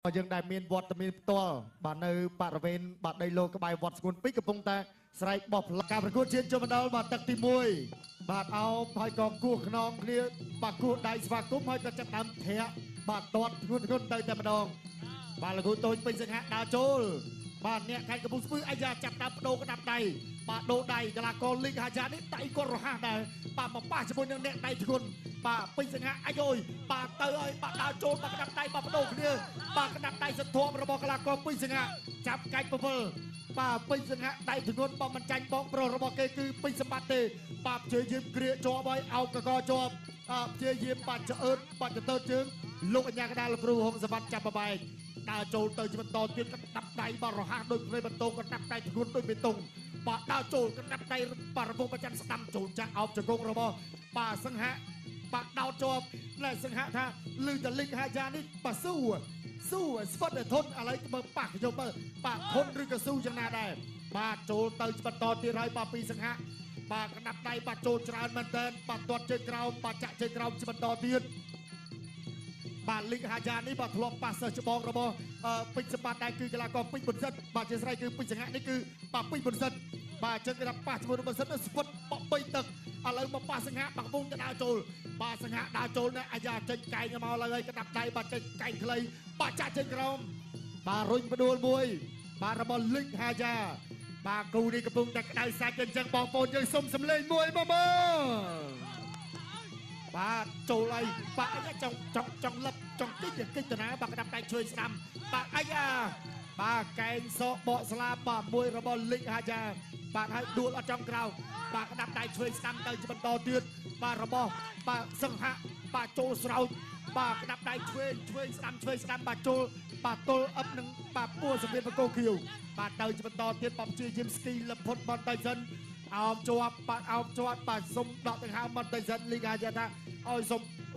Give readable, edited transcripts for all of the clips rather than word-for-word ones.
យើងដែលមានវត្តមានផ្ទាល់បាទនៅបរិវេណបាទដីឡូក្បែរវត្តស្គួន2កំពុងតែស្រែកបោះផ្លាការប្រកួតជាតិចូលមកដល់បាទទឹកទី1បាទអោបហើយក៏គោះខ្នងគ្នាបាទគោះដៃស្វាគមន៍ហើយក៏ចាប់ដើមធាក់បាទទាត់ធ្ងន់ទៅតែម្ដងបាទលោកគ្រូតូចពេញសង្ហៈដើរចូលបាទអ្នកខេត្តកំពង់ស្ពឺអាយ៉ាចាប់ដើមបដូរក្តាប់ដៃបាទដូរដៃកីឡាករលីកហាយ៉ានេះដៃគាត់រហ័សដែរបាទមកប៉ះជាមួយនឹងអ្នកដៃធ្ងន់បាទពេញសង្ហៈអាយយបាទទៅហើយបាទដើរចូលបាទក្តាប់ដៃបាទបដូរគ្នាបាទក្តាប់ដៃសន្ធាប់របស់កីឡាករពេញសង្ហៈចាប់កាច់ពវលបាទពេញសង្ហៈដៃធ្ងន់បងមិនចាញ់បងប្រុសរបស់គេគឺពេញសម្បត្តិទេបាទព្យាយាមគ្រាជាប់ហើយអោបកកជាប់ព្យាយាមបាទឆ្អើតបាទទៅជើងលោកអញ្ញាកដាលលោកគ្រូហុងសវណ្ណចាប់បបែកដើរចូលទៅជាបន្តទៀតក្តាប់ដៃបាទរហ័សដូចព្រៃបន្ទោក្តាប់ដៃធ្ងន់ដូចបេតុងបាទដើរចូលក្តាប់ដៃបាទរវងប្រចាំស្ដាំចូលចាក់អោបជង្គង់របស់បាទសង្ហៈបាទដោតជាប់តែសង្ហៈថាលឺតលិចហាយ៉ានេះបាទស៊ូស្វិតតែធន់ឥឡូវមើលប៉ះខ្ញុំមើលបាទធន់ឬក៏ស៊ូយ៉ាងណាដែរបាទចូលទៅបន្តទៀតហើយបាទពីសង្ហៈបាទក្តាប់ដៃបាទចូលច្រើនមែនតើបាទទាត់ជើងក្រោមបាទចាក់ជើងក្រោមបន្តទៀតបាទលីកហាយ៉ានេះបាទធ្លាប់ប៉ះសិស្សច្បងរបស់ពេជ្រសម្បត្តិដែរគឺកីឡាករពេជ្របុនសិទ្ធបាទជាស្រ័យគឺពេជ្រសង្ហៈនេះគឺបាទពេជ្របុនសិទ្ធបាទចឹងគេថាប៉ះជាមួយនឹងបុនសិទ្ធស្វិតបក់3ទឹកឥឡូវមកប៉ះសង្ហៈបាក់វងទៅដើរចូលបាទសង្ហៈដើរចូលនេះអាយ៉ាចេញកែងមកឡើយក្តាប់ដៃបាទចេញកែងខ្លីបាទចាក់ចេញក្រោមបាទរុញបដួលមួយបាទរបស់លីកហាយ៉ាបាទគូនេះកំពុងតែក្តៅសាច់អញ្ចឹងបងប្អូនយើងសុំសម្លេងមួយមកមើលបាទចូលអីបាទអាយ៉ាចង់លឹបចង់គិចទៅណាបាទក្តាប់ដៃជួយស្ដាំបាទអាយ៉ាបាទកែងសក់បកស្លាបបាទមួយរបស់លីកហាយ៉ាបាទហើយដួលអត់ចំក្រៅបាទក្តាប់ដៃឆ្វេងស្ដាំទៅបន្តទៀតបាទរបស់បាទសង្ហៈបាទចូលស្រោចបាទក្តាប់ដៃឆ្វេងស្ដាំបាទចូលបាទទល់អឹបនឹងបាទពួរសម្ភារបកោគៀវបាទទៅបន្តទៀតបាទជាយាមស្គីលផុតបតៃសិនអោបជាប់បាទសុំដកដង្ហើមបតៃសិនលីកាយ៉ាថាឲ្យ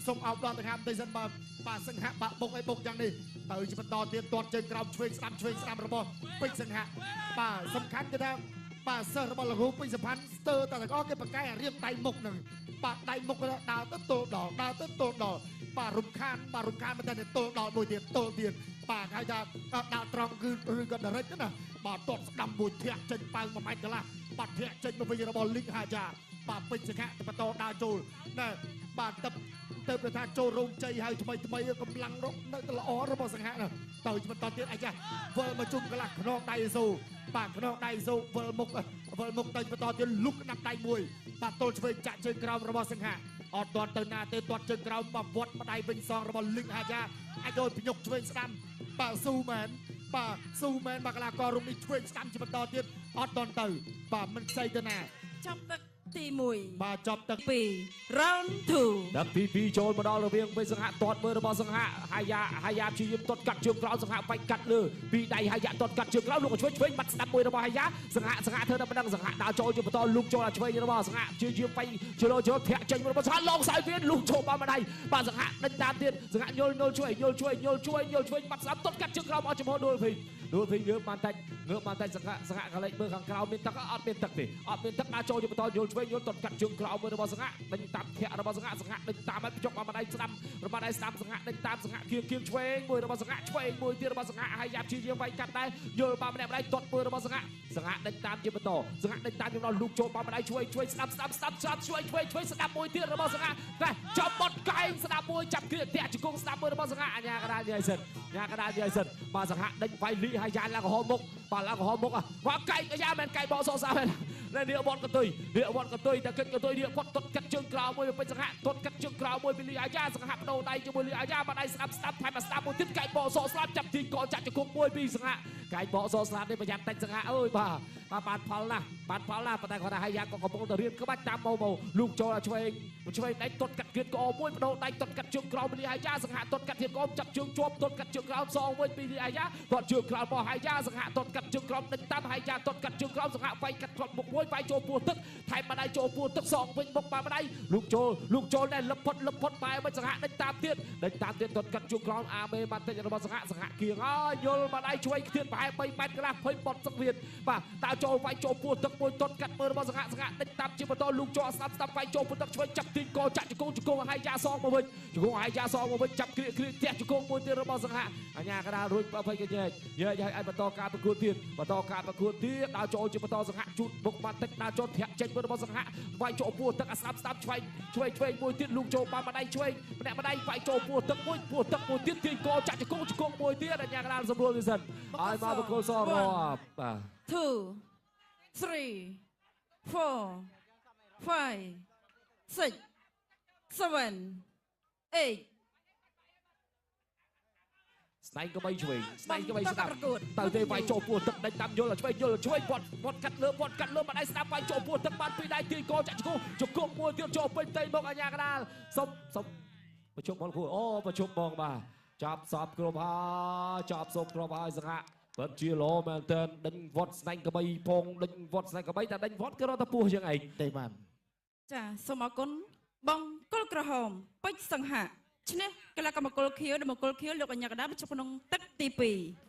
សុំអោបដកដង្ហើមបតៃសិនបាទសង្ហៈបាក់បុកឲ្យបុកយ៉ាងនេះទៅបន្តទៀតទាត់ជើងក្រោមឆ្វេងស្ដាំរបស់ពេជ្រសង្ហៈបាទសំខាន់គឺថាបាទសិស្សរបស់លោកគ្រូពេញសพันธ์ស្ទើរតែទាំងអស់គេបកកែរៀបដៃមុខនឹងបាទដៃមុខដើរទៅទល់ដល់បាទរំខានមែនតែទល់ដល់មួយទៀតបាទហើយថាដើរត្រង់គឺឬក៏ direct ណាបាទទាត់ស្ដាំមួយធាក់ចេញប៉ៅ1ម៉ែត្រកន្លះបាទធាក់ចេញមកវិញរបស់លីកហាយ៉ាបាទពេជ្រសង្ហៈបន្តដើរចូលណាបាទទៅថាចូលរោងជ័យហើយថ្មីកម្លាំងរកនៅល្អរបស់សង្ហៈទៅបន្តទៀតអាយ៉ាវិលមកជុំកន្លះខ្នងដៃស៊ូបាទខ្នងដៃស៊ូវិលមុខទៅបន្តទៀតលុកក្តាប់ដៃមួយបាទទល់ឆ្វេងចាក់ជើងក្រោមរបស់សង្ហៈអត់ទាន់ទៅណាទេទាត់ជើងក្រោមមកវត្តម្ដាយវិញសងរបស់លីកហាយ៉ាអាចយកភ្ញុកឆ្វេងស្ដាំបាទស៊ូមែនបាទកីឡាកររូបនេះឆ្វេងស្ដាំជាបន្តទៀតអត់ទាន់ទៅបាទមិនខ្ចីទៅណាចាប់ទឹកទី1បាទចាប់ទឹក2 round 2ទឹកទី2ចូលមកដល់រវាងពេជ្រសង្ហៈទាត់មើលរបស់សង្ហៈហាយ៉ាព្យាយាមទាត់កាត់ជើងក្រោមសង្ហៈបាច់កាត់លើពីដៃហាយ៉ាទាត់កាត់ជើងក្រោមលោកឆ្វេងបាត់ស្ដាប់មួយរបស់ហាយ៉ាសង្ហៈធ្វើតែប៉ុណ្ណឹងសង្ហៈដើរចូលជាបន្តលូកចូលឆ្វេងរបស់សង្ហៈព្យាយាមបាញ់ចូលធាក់ចេញរបស់សង្ហៈឡងសាយវាលូកចូលបានម្ដាយបាទសង្ហៈដេញតាមទៀតសង្ហៈយល់ជួយបាត់ស្ដាប់ទាត់កាត់ជើងក្រោមអត់ចំហដួលវិញងើបបានតែសង្ហៈកលេចមើលខាងក្រោមមានទឹកអត់មានទឹកទេអត់មានទឹកដាក់ចូលជាបន្តយល់ឆ្វេងទាត់កាត់ជើងក្រោមមើលរបស់សង្ហៈដេញតាមធាក់របស់សង្ហៈដេញតាមឲ្យភ្ជុកបានម្ដាយស្ដាំសង្ហៈដេញតាមសង្ហៈគៀងឆ្វេងមួយរបស់សង្ហៈឆ្វេងមួយទៀតរបស់សង្ហៈហើយយ៉ាប់ព្យាយាមវាយកាត់ដែរយល់បានម្នាក់ម្ដាយទាត់មើលរបស់សង្ហៈដេញតាមជាបន្តសង្ហៈដេញតាមយកដល់លូកចូលបានម្ដាយឆ្វេងស្ដាប់ឆ្វេងស្ដាប់មួយទៀតរបស់សង្ហៈតែចាប់បត់កែងស្ដាប់មួយចាប់គ្រាធាក់ជង្គង់ស្ដាប់មួយរបស់សង្ហៈអញ្ញាកដាលនិយាយសិនបាទសង្ហៈដេញវាយលីហើយយ៉ាឡើងកំហុសមុខបាទកែងអាយ៉ាមិនកែងបោសសាមែននេះវត្តកតុយតែគិតកតុយនេះគាត់ទាត់កាត់ជើងក្រោមមួយពេជ្រសង្ហៈទាត់កាត់ជើងក្រោមមួយពីលីអាយ៉ាសង្ហៈបដូរដៃជាមួយលីអាយ៉ាបាត់ដៃស្ដាប់ថែមមកស្ដាប់មួយទៀតកែងបោសស្លាប់ចាប់ទីកចាក់ជង្គង់មួយពីសង្ហៈកែងបោសស្លាប់នេះប្រយ័ត្នតិចសង្ហៈអើយបាទបានផលណាស់ប៉ុន្តែគាត់ថាហាយ៉ាក៏កំពុងតែរៀនក្បាច់តាមមកលូកចូលឆ្វេងដៃទាត់កាត់គៀតក្អមមួយបដូរដៃទាត់កាត់ជើងក្រោមពីលីអាយ៉ាសង្ហៈទាត់កាត់គៀតក្អមចាប់ជើងជាប់ទាត់កាត់ជើងក្រោមសងវិញពីលីអាយ៉ាទាត់ជើងក្រោមរបស់ហាយ៉ាសង្ហៈទាត់កាត់ជើងក្រោមដេញតាមហាយ៉ាទាត់កាត់ជើងក្រោមសង្ហៈវាយកាត់ក្លត់មុខមួយ មួយវាយចូលពោះទឹកថែមម្ដាយចូលពោះទឹកសងវិញបុកបាម្ដាយលោកចូលណែលឹបផុតបែរមិនសង្ហាដេញតាមទៀតទាត់កាត់ជួបក្រោមអាមេម៉ាន់តិចរបស់សង្ហាគៀងហើយយល់ម្ដាយឆ្វេងខ្ទៀតប្រហែល3ម៉ែត្រកន្លះភ័យបត់សឹកទៀតបាទតើចូលវាយចូលពោះទឹកមួយទាត់កាត់មើលរបស់សង្ហាដេញតាមជាបន្តលោកចូលស្ដាប់វាយចូលពោះទឹកឆ្វេងចាប់ទីកចាក់ជង្គង់ហើយយ៉ាសងមកវិញចាប់គ្រាផ្ទះជង្គង់មួយទៀតរបស់សង្ហាអញ្ញាកដាលរួច20កញ្ញែកឲ្យបន្តការប្រកួតទៀតដើរចូលជាបន្តសង្ហាជូតបុកបានទឹកដើរចូលធាក់ចេញមើលរបស់សង្ហាវាយចូលពោះទឹកអាស្ដាប់ឆ្វេងមួយទៀតលោកចូលបានម្ដាយឆ្វេងម្នាក់ម្ដាយវាយចូលពោះទឹកមួយទៀតទាញកចាក់ជង្គង់មួយទៀតអញ្ញាកដាលសម្រួលវិសិនឲ្យមកប្រកួតសរាប់បាទ 2 3 4 5 6 7 8 ស្នែងក្បីឆ្វេងស្ដាប់ទៅទេវាយចូលពោះទឹកដេញតាមយល់ឆ្វេងវត្តកាត់លើម្ដាយស្ដាប់វាយចូលពោះទឹកបានពីដៃទាញកចាក់ជង្គង់មួយទៀតចូលពេញផ្ទៃមកអញ្ញាកដាលសុំប្រជុំបងគ្រូអូប្រជុំបងបាទចាប់សពគ្រប់ហើយសង្ហាពិតជាលោមែនតើដេញវត្តស្នែងក្បីផងដេញវត្តស្នែងក្បីតែដេញវត្តគឺរត់ទៅពោះយ៉ាងឯងទេបានចាសូមអរគុណបងគុលក្រហមពេជ្រសង្ហាឈ្នះកីឡាកម្មគុលខៀវនិងមង្គលខៀវលោកអញ្ញាកដាបញ្ចុះក្នុងទឹកទី2